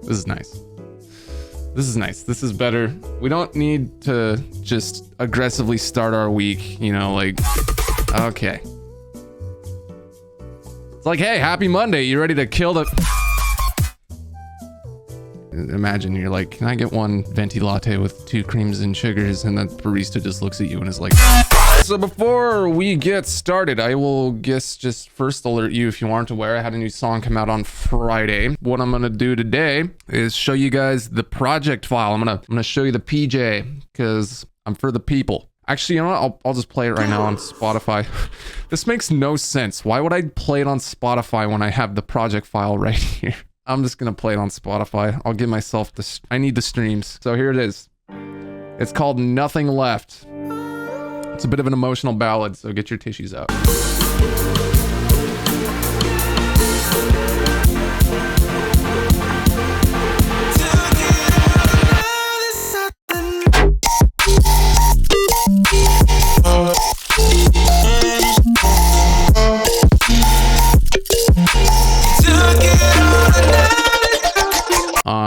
This is nice. This is nice. This is better. We don't need to just aggressively start our week, you know, like, okay. It's like, hey, happy Monday. You ready to kill the... Imagine you're like, can I get one venti latte with 2 creams and sugars? And the barista just looks at you and is like... So before we get started, I will just first alert you, if you aren't aware, I had a new song come out on Friday. What I'm gonna do today is show you guys the project file. I'm gonna show you the PJ because I'm for the people. Actually, you know what? I'll just play it right now on Spotify. This makes no sense. Why would I play it on Spotify when I have the project file right here? I'm just gonna play it on Spotify. I'll give myself I need the streams. So here it is. It's called Nothing Left. It's a bit of an emotional ballad, so get your tissues out.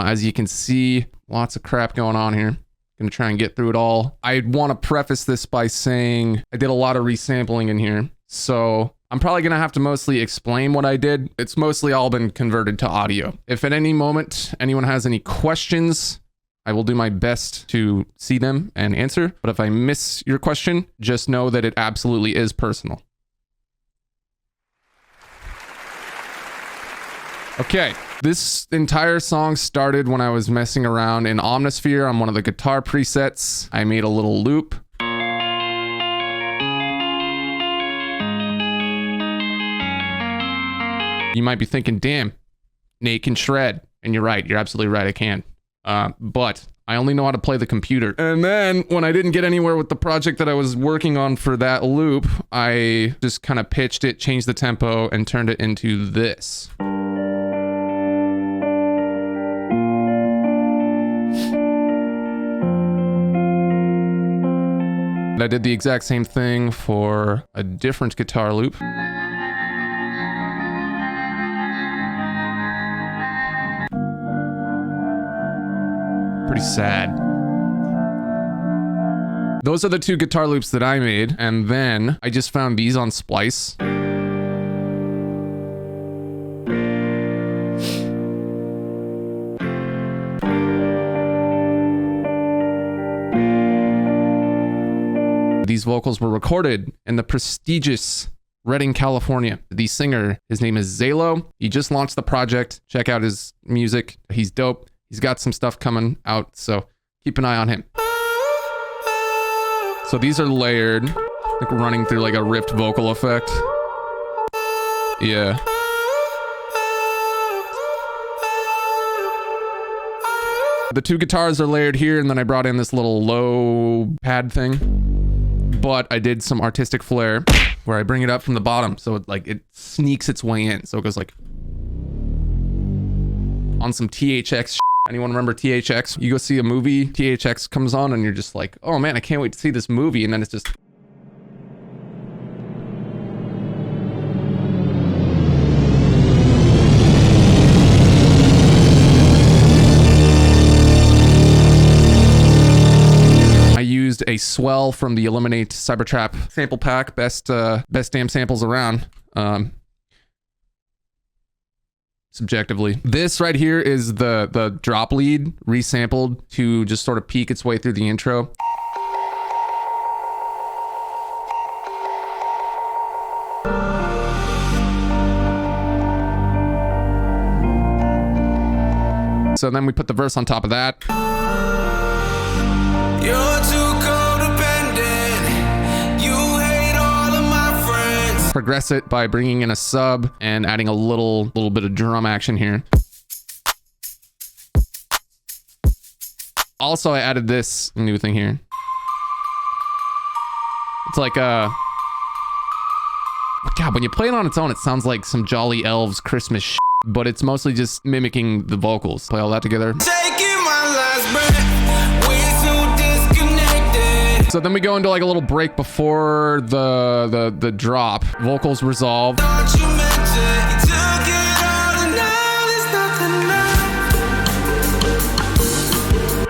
As you can see, lots of crap going on here. Gonna try and get through it all. I want to preface this by saying I did a lot of resampling in here, so I'm probably gonna have to mostly explain what I did. It's mostly all been converted to audio. If at any moment anyone has any questions, I will do my best to see them and answer. But if I miss your question, just know that it absolutely is personal. Okay. This entire song started when I was messing around in Omnisphere on one of the guitar presets. I made a little loop. You might be thinking, damn, Nate can shred. And you're right, you're absolutely right, I can. But I only know how to play the computer. And then when I didn't get anywhere with the project that I was working on for that loop, I just kind of pitched it, changed the tempo, and turned it into this. I did the exact same thing for a different guitar loop. Pretty sad. Those are the 2 guitar loops that I made, and then I just found these on Splice. These vocals were recorded in the prestigious Redding, California. The singer, his name is Zalo. He just launched the project. Check out his music. He's dope. He's got some stuff coming out, so keep an eye on him. So these are layered, like running through like a ripped vocal effect. Yeah. The 2 guitars are layered here, and then I brought in this little low pad thing. But I did some artistic flair where I bring it up from the bottom, so it sneaks its way in. So it goes like on some THX. Anyone remember THX? You go see a movie, THX comes on, and you're just like, oh man, I can't wait to see this movie, and then it's just. A swell from the Eliminate Cybertrap sample pack, best damn samples around, subjectively. This right here is the drop lead resampled to just sort of peek its way through the intro. So then we put the verse on top of that. You're too codependent. You hate all of my friends. Progress it by bringing in a sub and adding a little bit of drum action here. Also, I added this new thing here. It's like God, when you play it on its own, it sounds like some Jolly Elves Christmas shit, but it's mostly just mimicking the vocals. Play all that together. Taking my last breath, we're so disconnected. So then we go into like a little break before the drop. Vocals resolved.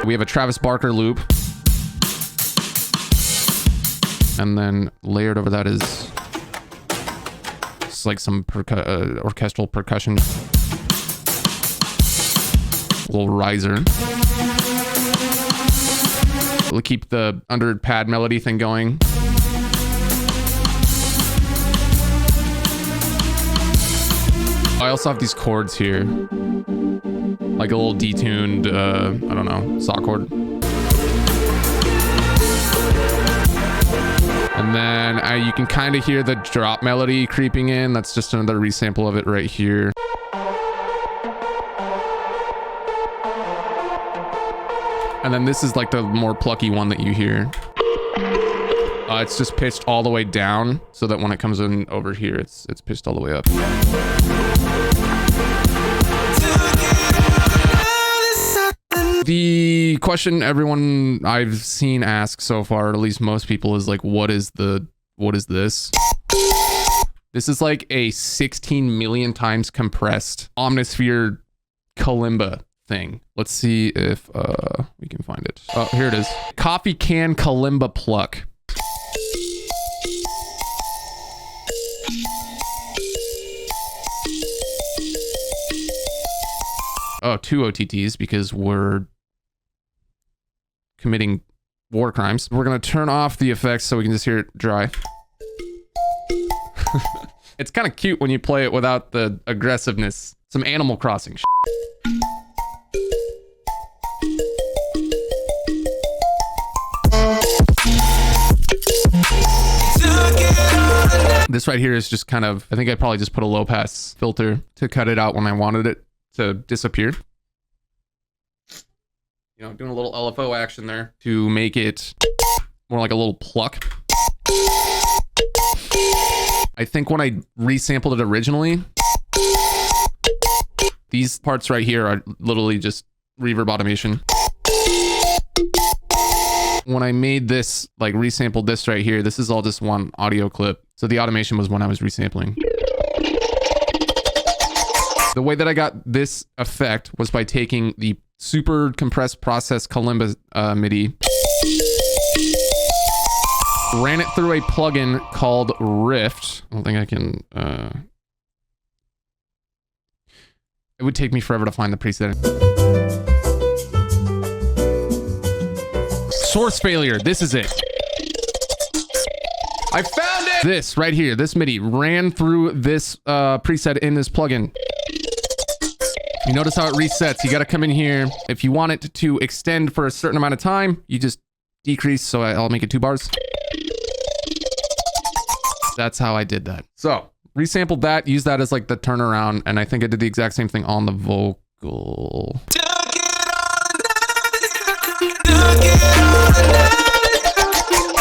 We have a Travis Barker loop. And then layered over that is it's like some orchestral percussion. A little riser. We'll keep the under pad melody thing going. I also have these chords here. Like a little detuned, I don't know, saw chord. And then you can kind of hear the drop melody creeping in. That's just another resample of it right here. And then this is like the more plucky one that you hear. It's just pitched all the way down so that when it comes in over here, it's pitched all the way up. The question everyone I've seen ask so far, or at least most people, is like, what is this? This is like a 16 million times compressed Omnisphere Kalimba thing. Let's see if we can find it. Oh, here it is. Coffee can Kalimba pluck. Oh, 2 OTTs because we're committing war crimes. We're gonna turn off the effects so we can just hear it dry. It's kind of cute when you play it without the aggressiveness. Some Animal Crossing shit. This right here is just kind of, I think I probably just put a low pass filter to cut it out when I wanted it to disappear. You know, doing a little LFO action there to make it more like a little pluck. I think when I resampled it originally, these parts right here are literally just reverb automation. When I made this, like resampled this right here, this is all just one audio clip. So the automation was when I was resampling. The way that I got this effect was by taking the super compressed process Kalimba MIDI, ran it through a plugin called Rift. I don't think I can, it would take me forever to find the preset. Source failure, this is it. I found it! This right here, this MIDI ran through this preset in this plugin. You notice how it resets. You got to come in here. If you want it to extend for a certain amount of time, you just decrease. So I'll make it 2 bars. That's how I did that. So resampled that, used that as like the turnaround. And I think I did the exact same thing on the vocal.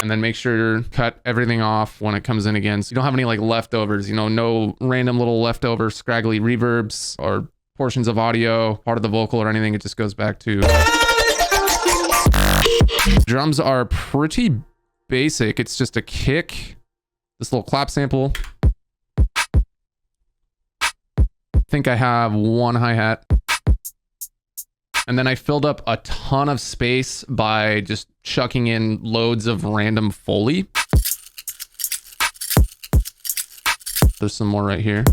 And then make sure cut everything off when it comes in again. So you don't have any like leftovers, you know, no random little leftover scraggly reverbs or portions of audio, part of the vocal or anything. It just goes back to. Drums are pretty basic. It's just a kick, this little clap sample. I think I have 1 hi-hat. And then I filled up a ton of space by just chucking in loads of random foley. There's some more right here.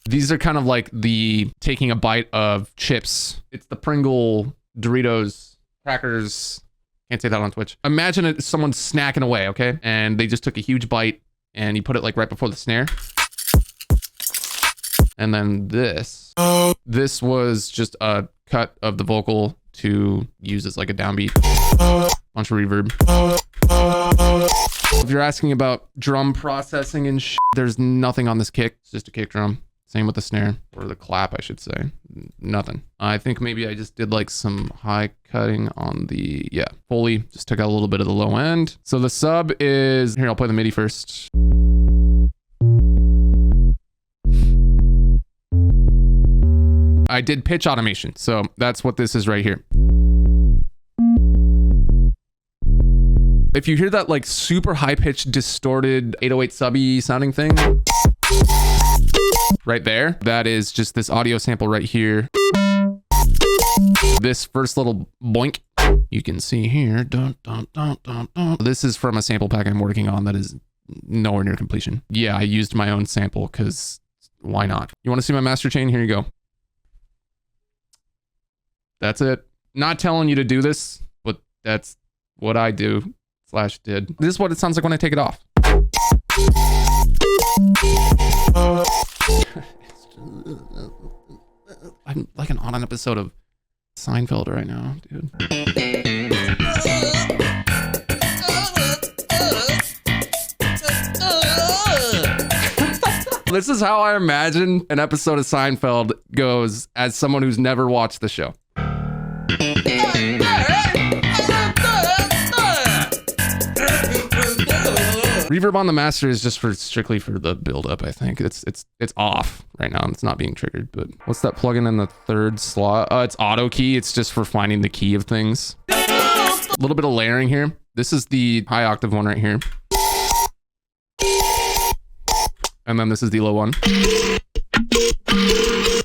These are kind of like the taking a bite of chips. It's the Pringle, Doritos, crackers. Can't say that on Twitch. Imagine it, someone snacking away, okay? And they just took a huge bite and you put it like right before the snare. And then this was just a cut of the vocal to use as like a downbeat. Bunch of reverb. If you're asking about drum processing and shit, there's nothing on this kick. It's just a kick drum. Same with the snare, or the clap, I should say. Nothing. I think maybe I just did like some high cutting on the, yeah, Foley. Just took out a little bit of the low end. So the sub is, here, I'll play the MIDI first. I did pitch automation, so that's what this is right here. If you hear that like super high-pitched, distorted 808 subby sounding thing, right there, that is just this audio sample right here. This first little boink, you can see here. Dun, dun, dun, dun, dun. This is from a sample pack I'm working on that is nowhere near completion. Yeah, I used my own sample because why not? You want to see my master chain? Here you go. That's it. Not telling you to do this, but that's what I do / did. This is what it sounds like when I take it off. I'm like on an episode of Seinfeld right now, dude. This is how I imagine an episode of Seinfeld goes as someone who's never watched the show. Reverb on the master is just strictly for the build-up, I think. It's off right now. It's not being triggered, but what's that plugin in the third slot? It's auto key. It's just for finding the key of things. A little bit of layering here. This is the high octave one right here. And then this is the low one. A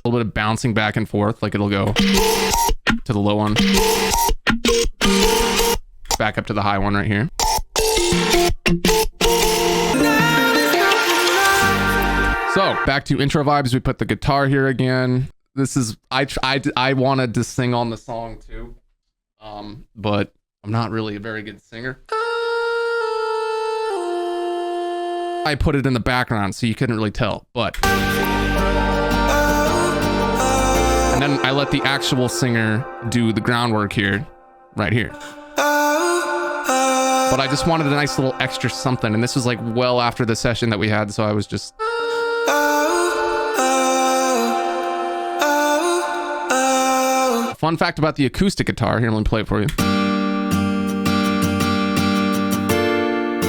little bit of bouncing back and forth, like it'll go to the low one. Back up to the high one right here. So back to intro vibes. We put the guitar here again. This is, I wanted to sing on the song too. But I'm not really a very good singer. I put it in the background so you couldn't really tell, but. And then I let the actual singer do the groundwork here, right here. But I just wanted a nice little extra something. And this was like well after the session that we had. So I was just. Fun fact about the acoustic guitar. Here, let me play it for you.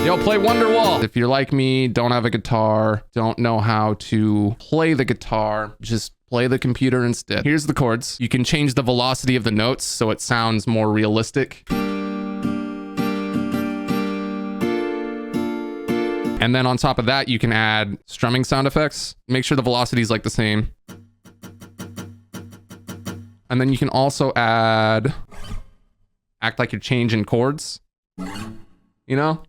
Yo, play Wonderwall. If you're like me, don't have a guitar, don't know how to play the guitar, just play the computer instead. Here's the chords. You can change the velocity of the notes so it sounds more realistic. And then on top of that, you can add strumming sound effects. Make sure the velocity is like the same. And then you can also act like you're changing chords, you know?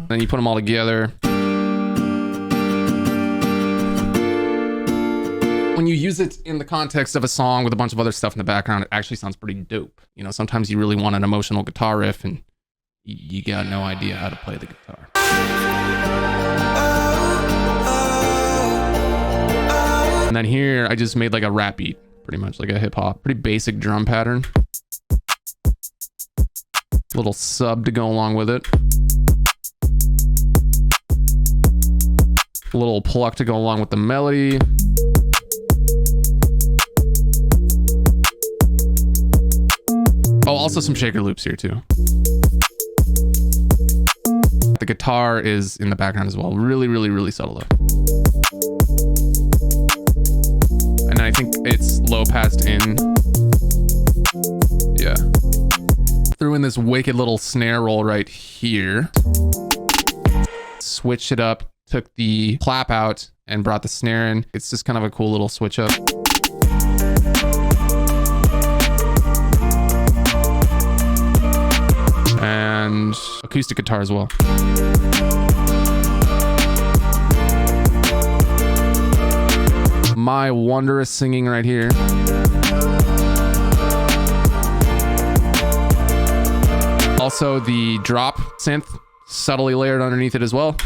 Then you put them all together. When you use it in the context of a song with a bunch of other stuff in the background, it actually sounds pretty dope. You know, sometimes you really want an emotional guitar riff and you got no idea how to play the guitar. And then here, I just made like a rap beat, pretty much like a hip hop, pretty basic drum pattern. Little sub to go along with it. A little pluck to go along with the melody. Oh, also some shaker loops here too. The guitar is in the background as well. Really, really, really subtle though. And I think it's low passed in. Yeah. Threw in this wicked little snare roll right here. Switched it up, took the clap out and brought the snare in. It's just kind of a cool little switch up. And acoustic guitar as well. My wondrous singing right here. Also the drop synth subtly layered underneath it as well.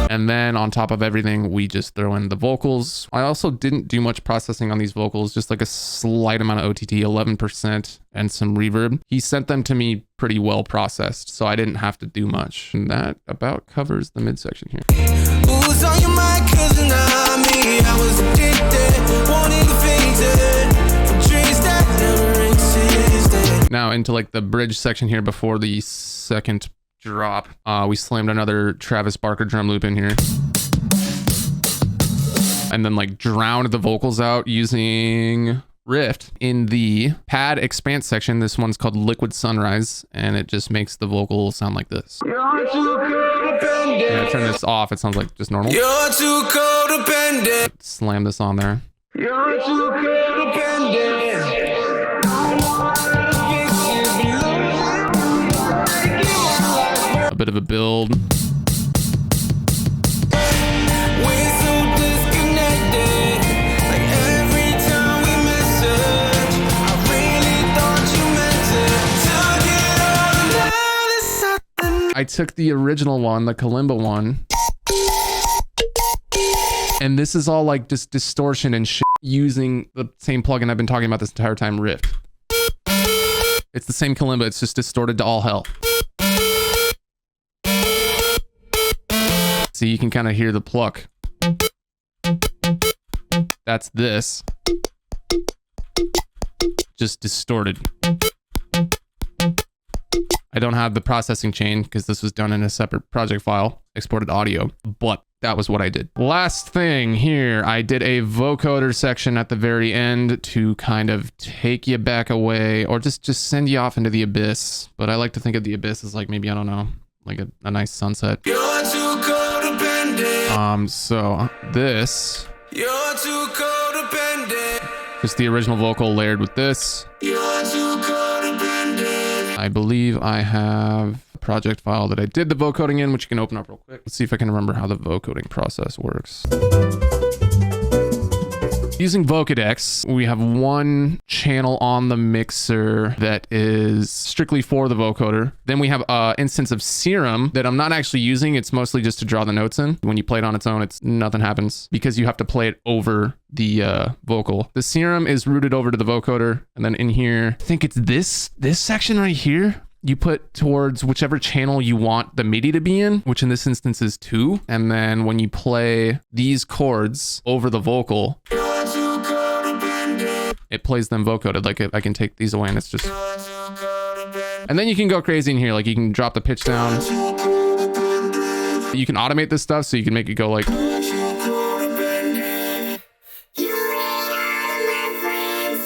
And then on top of everything, we just throw in the vocals. I also didn't do much processing on these vocals, just like a slight amount of OTT, 11%, and some reverb. He sent them to me pretty well processed, so I didn't have to do much. And that about covers the midsection here. Who's on your mind, cousin? I was addicted, wanting fainted, for dreams that never existed. Now into like the bridge section here before the second drop. We slammed another Travis Barker drum loop in here. And then like drowned the vocals out using riff in the pad expanse section. This one's called Liquid Sunrise, and it just makes the vocal sound like this. Yeah, I turn this off, it sounds like just normal. You're too codependent. Slam this on there. You're too codependent. A bit of a build. I took the original one, the Kalimba one, and this is all like just distortion and shit using the same plugin I've been talking about this entire time, riff. It's the same Kalimba, it's just distorted to all hell. So you can kind of hear the pluck. That's this. Just distorted. I don't have the processing chain because this was done in a separate project file, exported audio, but that was what I did. Last thing here, I did a vocoder section at the very end to kind of take you back away or just send you off into the abyss. But I like to think of the abyss as like maybe, I don't know, like a nice sunset. You're too codependent. So this. You're too codependent. Just the original vocal layered with this. You're too codependent. I believe I have a project file that I did the vocoding in, which you can open up real quick. Let's see if I can remember how the vocoding process works. Using Vocoder, we have one channel on the mixer that is strictly for the vocoder. Then we have an instance of Serum that I'm not actually using. It's mostly just to draw the notes in. When you play it on its own, nothing happens because you have to play it over the vocal. The Serum is routed over to the vocoder, and then in here, I think it's this section right here. You put towards whichever channel you want the MIDI to be in, which in this instance is 2. And then when you play these chords over the vocal, it plays them vocoded. Like I can take these away and it's just... And then you can go crazy in here. Like you can drop the pitch down. You can automate this stuff so you can make it go like...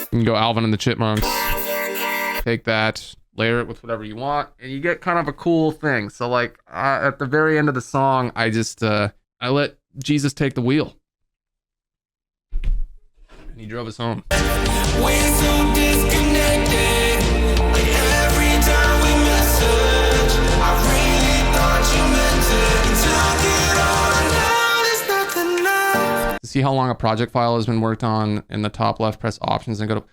You can go Alvin and the Chipmunks. Take that, layer it with whatever you want, and you get kind of a cool thing. So like at the very end of the song, I just I let Jesus take the wheel, and he drove us home. We're so disconnected. Like every time we message, I really thought you meant it. Took it all, now there's nothing left. See how long a project file has been worked on? In the top left, press options and go to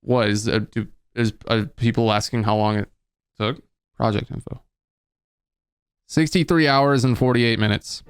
what is There's people asking how long it took. Project info. 63 hours and 48 minutes.